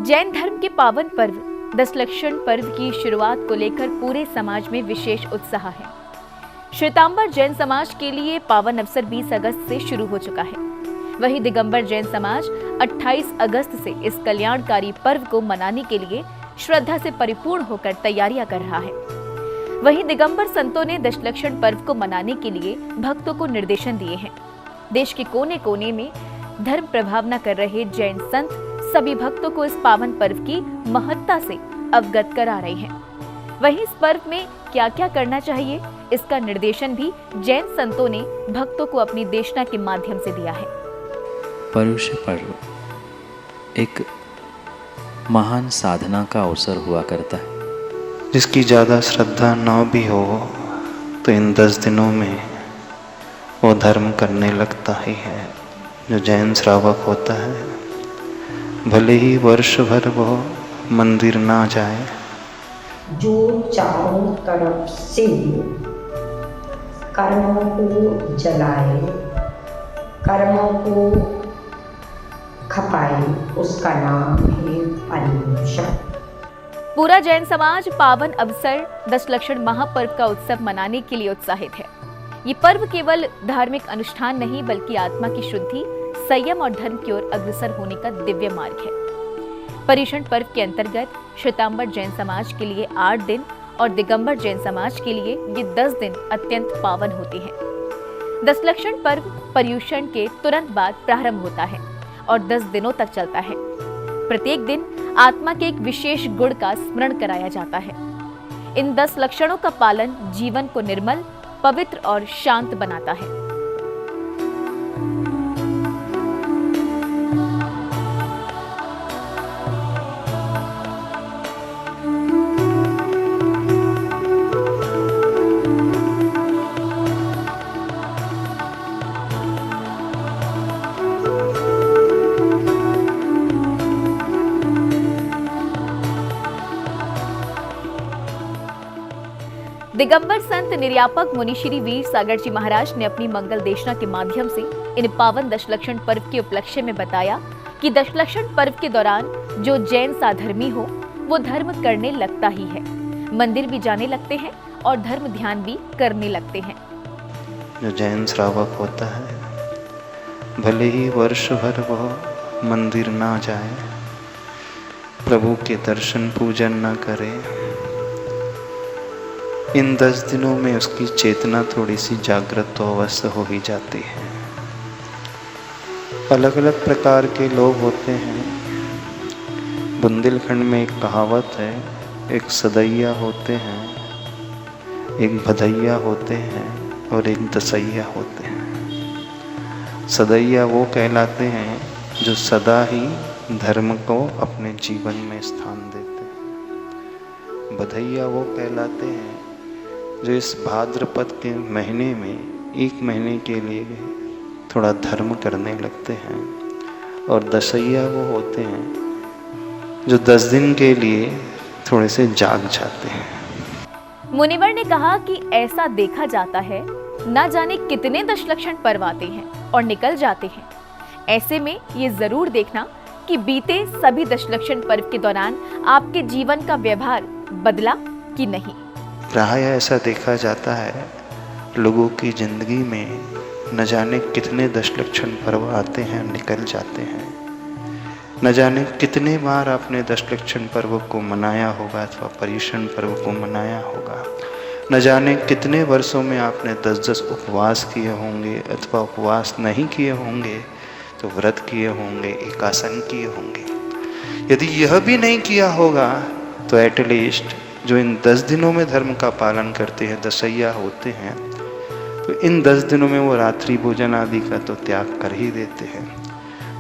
जैन धर्म के पावन पर्व दशलक्षण पर्व की शुरुआत को लेकर पूरे समाज में विशेष उत्साह है। श्वेतांबर जैन समाज के लिए पावन अवसर 20 अगस्त से शुरू हो चुका है। वहीं दिगंबर जैन समाज 28 अगस्त से इस कल्याणकारी पर्व को मनाने के लिए श्रद्धा से परिपूर्ण होकर तैयारियां कर रहा है। वहीं दिगंबर संतों ने दशलक्षण पर्व को मनाने के लिए भक्तों को निर्देशन दिए हैं। देश के कोने कोने में धर्म प्रभाव न कर रहे जैन संत सभी भक्तों को इस पावन पर्व की महत्ता से अवगत करा रहे हैं। वहीं इस पर्व में क्या क्या करना चाहिए, इसका निर्देशन भी जैन संतों ने भक्तों को अपनी देशना के माध्यम से दिया है। पर्युष पर्व एक महान साधना का अवसर हुआ करता है। जिसकी ज़्यादा श्रद्धा न भी हो तो इन 10 दिनों में वो धर्म करने लगता ही है। जो जैन श्रावक होता है भले ही वर्ष भर वो मंदिर ना जाए, जो चारों तरफ से कर्मों को जलाए, कर्मों को खपाए, उसका नाम है पर्युषण। पूरा जैन समाज पावन अवसर दशलक्षण महापर्व का उत्सव मनाने के लिए उत्साहित है। ये पर्व केवल धार्मिक अनुष्ठान नहीं बल्कि आत्मा की शुद्धि, संयम और धर्म की ओर अग्रसर होने का दिव्य मार्ग है। पर्युषण पर्व के अंतर्गत श्वेतांबर जैन समाज के लिए 8 दिन और दिगंबर जैन समाज के लिए ये 10 दिन अत्यंत पावन होते हैं। दशलक्षण पर्व पर्युषण के तुरंत बाद प्रारंभ होता है और 10 दिनों तक चलता है। प्रत्येक दिन आत्मा के एक विशेष गुण का स्मरण कराया जाता है। इन 10 लक्षणों का पालन जीवन को निर्मल, पवित्र और शांत बनाता है। दिगंबर संत निर्यापक मुनि श्री वीर सागर जी महाराज ने अपनी मंगल देशना के माध्यम से इन पावन दशलक्षण पर्व के उपलक्ष्य में बताया कि दशलक्षण पर्व के दौरान जो जैन साधर्मी हो वो धर्म करने लगता ही है, मंदिर भी जाने लगते हैं और धर्म ध्यान भी करने लगते हैं। जो जैन श्रावक होता है भले ही वर्ष भर वह मंदिर ना जाए, प्रभु के दर्शन पूजन न करे, इन 10 दिनों में उसकी चेतना थोड़ी सी जागृत तो अवश्य हो ही जाती है। अलग अलग प्रकार के लोग होते हैं। बुंदेलखंड में एक कहावत है, एक सदैया होते हैं, एक भदैया होते हैं और एक दसैया होते हैं। सदैया वो कहलाते हैं जो सदा ही धर्म को अपने जीवन में स्थान देते हैं। भदैया वो कहलाते हैं जो इस भाद्रपद के महीने में 1 महीने के लिए थोड़ा धर्म करने लगते हैं। और दसैया वो होते हैं जो 10 दिन के लिए थोड़े से जाग जाते हैं। मुनिवर ने कहा कि ऐसा देखा जाता है न जाने कितने दशलक्षण पर्व आते हैं और निकल जाते हैं। ऐसे में ये जरूर देखना कि बीते सभी दशलक्षण पर्व के दौरान आपके जीवन का व्यवहार बदला कि नहीं। प्राय ऐसा देखा जाता है लोगों की जिंदगी में न जाने कितने दशलक्षण पर्व आते हैं, निकल जाते हैं। न जाने कितने बार आपने दशलक्षण पर्व को मनाया होगा अथवा पर्युषण पर्व को मनाया होगा। न जाने कितने वर्षों में आपने 10-10 उपवास किए होंगे अथवा उपवास नहीं किए होंगे तो व्रत किए होंगे, एकासन किए होंगे। यदि यह भी नहीं किया होगा तो एटलीस्ट जो इन 10 दिनों में धर्म का पालन करते हैं, दसैया होते हैं, तो इन 10 दिनों में वो रात्रि भोजन आदि का तो त्याग कर ही देते हैं।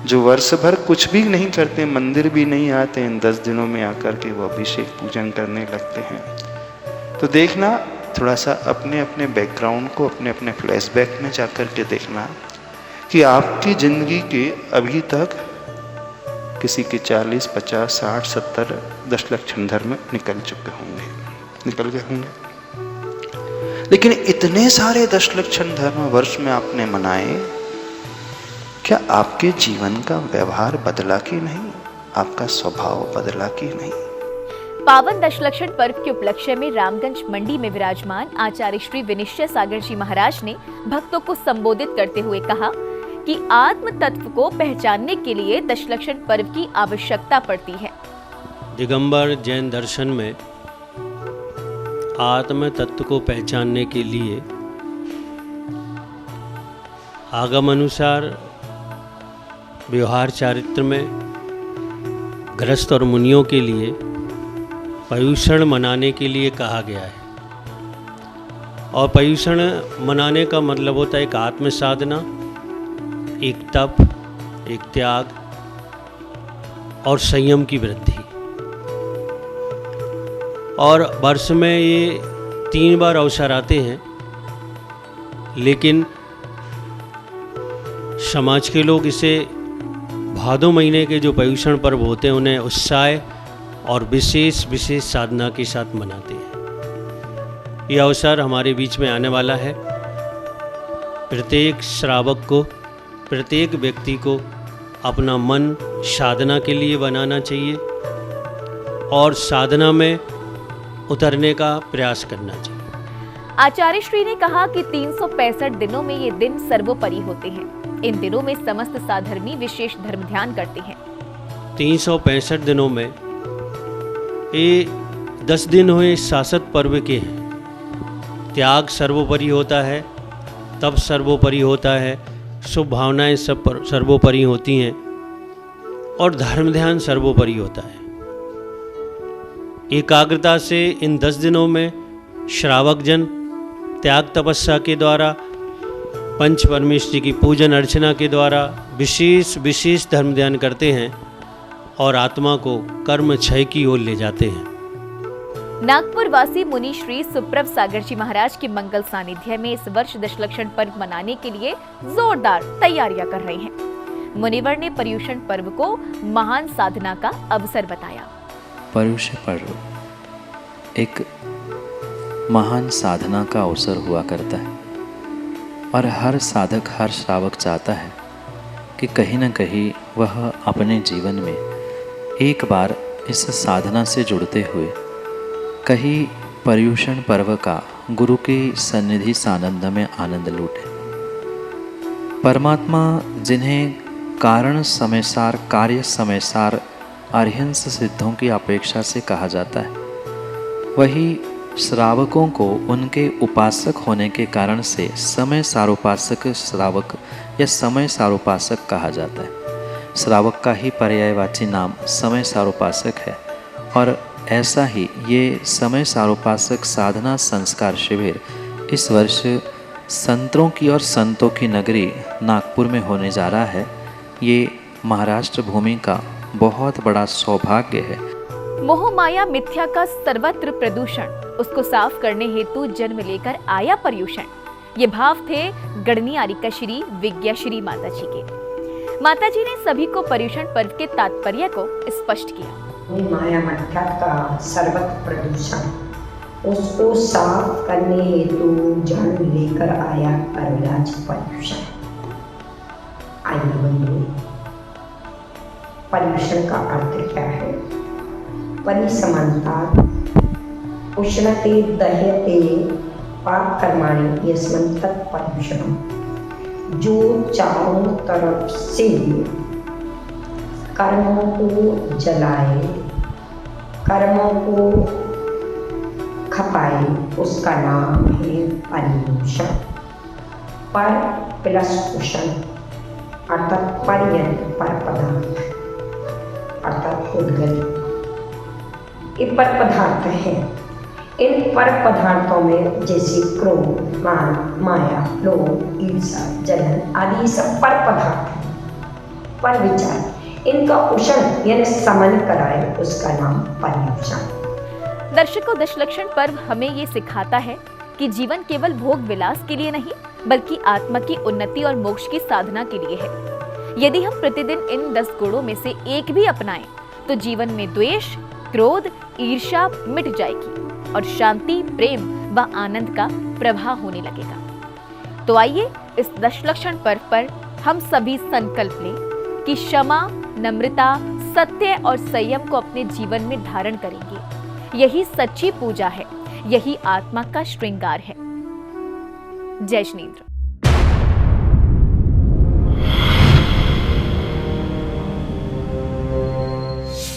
जो वर्ष भर कुछ भी नहीं करते, मंदिर भी नहीं आते, इन 10 दिनों में आकर के वो अभिषेक पूजन करने लगते हैं। तो देखना, थोड़ा सा अपने अपने बैकग्राउंड को अपने अपने फ्लैशबैक में जाकर के देखना कि आपकी ज़िंदगी के अभी तक किसी के 40, 50, 60, 70 दशलक्षण धर्म निकल चुके होंगे, निकल गए होंगे। लेकिन इतने सारे दशलक्षण धर्म वर्ष में आपने मनाए, क्या आपके जीवन का व्यवहार बदला कि नहीं? आपका स्वभाव बदला कि नहीं। पावन दशलक्षण पर्व के उपलक्ष्य में रामगंज मंडी में विराजमान आचार्य श्री विनिश्चय सागर जी महाराज ने भक्तों को संबोधित करते हुए कहा कि आत्म तत्व को पहचानने के लिए दशलक्षण पर्व की आवश्यकता पड़ती है। दिगंबर जैन दर्शन में आत्म तत्व को पहचानने के लिए आगम अनुसार व्यवहार चारित्र में गृहस्थ और मुनियों के लिए पर्युषण मनाने के लिए कहा गया है। और पर्युषण मनाने का मतलब होता है एक आत्म साधना, एक तप, एक त्याग और संयम की वृद्धि। और वर्ष में ये 3 बार अवसर आते हैं, लेकिन समाज के लोग इसे भादो महीने के जो पर्युषण पर्व होते हैं उन्हें उत्साह और विशेष साधना के साथ मनाते हैं। ये अवसर हमारे बीच में आने वाला है। प्रत्येक श्रावक को, प्रत्येक व्यक्ति को अपना मन साधना के लिए बनाना चाहिए और साधना में उतरने का प्रयास करना चाहिए। आचार्य श्री ने कहा कि 365 दिनों में ये दिन सर्वोपरि होते हैं। इन दिनों में समस्त साधर्मी विशेष धर्म ध्यान करते हैं। 365 दिनों में ये 10 दिन हुए शासत पर्व के हैं। त्याग सर्वोपरि होता है, तप सर्वोपरि होता है, शुभ भावनाएं सब सर्वोपरि होती हैं और धर्म ध्यान सर्वोपरि होता है। एकाग्रता से इन 10 दिनों में श्रावक जन त्याग तपस्या के द्वारा, पंच परमेश्वरी की पूजन अर्चना के द्वारा विशेष धर्म ध्यान करते हैं और आत्मा को कर्म क्षय की ओर ले जाते हैं। नागपुर वासी मुनि श्री सुप्रभ सागर जी महाराज के मंगल सानिध्य में इस वर्ष दशलक्षण पर्व मनाने के लिए जोरदार तैयारियां कर रहे हैं। मुनिवर ने पर्युषण पर्व को महान साधना का अवसर बताया। पर्युषण पर्व एक महान साधना का अवसर हुआ करता है और हर साधक, हर श्रावक चाहता है कि कहीं न कहीं वह अपने जीवन में एक बार इस साधना से जुड़ते हुए कहीं पर्युषण पर्व का गुरु की सन्निधि सानंद में आनंद लूटे। परमात्मा जिन्हें कारण समयसार, कार्य समयसार, अर्हंस सिद्धों की अपेक्षा से कहा जाता है, वही श्रावकों को उनके उपासक होने के कारण से समय सारोपासक श्रावक या समय सारोपासक कहा जाता है। श्रावक का ही पर्यायवाची नाम समय सारोपासक है और ऐसा ही ये समय सारोपासक साधना संस्कार शिविर इस वर्ष संतों की और संतों की नगरी नागपुर में होने जा रहा है। ये महाराष्ट्र भूमि का बहुत बड़ा सौभाग्य है। मोह माया मिथ्या का सर्वत्र प्रदूषण, उसको साफ करने हेतु जन्म लेकर आया पर्युषण। ये भाव थे गढ़नियारिका श्री विज्ञा श्री माता जी के। माता जी ने सभी को पर्युषण पर्व के तात्पर्य को स्पष्ट किया। माया मिथ्या का सर्वत्र प्रदूषण, उसको साफ करने हेतु जन्म लेकर आया अविराज पर्युषण। आइए बंधु, पर्युषण का अर्थ क्या है? परिसमानता, उष्णते दह्यते पाप कर्माणि यस्मिन् तत्पर्युषणम्, जो चारों तरफ से कर्मों को जलाए, कर्मों को खपाए, उसका नाम है पर्युषण। पर प्लस उषण अर्थात पर्यंत, पर पदार्थ अर्थात उद्गत, ये पर पदार्थ हैं। इन पर पदार्थों में जैसे क्रोध, मान, माया, लोभ, ईर्षा, जलन आदि सब पर पदार्थ हैं। पर विचार इनका उषण यानी समन कराए, उसका नाम पर्युषण। दर्शकों, दशलक्षण पर्व हमें ये सिखाता है कि जीवन केवल भोग विलास के लिए नहीं, बल्कि आत्मा की उन्नति और मोक्ष की साधना के लिए है। यदि हम प्रतिदिन इन 10 गुणों में से एक भी अपनाएं, तो जीवन में द्वेष, क्रोध, ईर्ष्या मिट जाएगी और शांति, प्रेम व आनंद का प्रवाह होने लगेगा। तो आइए इस दशलक्षण पर्व पर हम सभी संकल्प लें कि क्षमा, नम्रता, सत्य और संयम को अपने जीवन में धारण करेंगे। यही सच्ची पूजा है, यही आत्मा का श्रृंगार है। जय जिनेंद्र।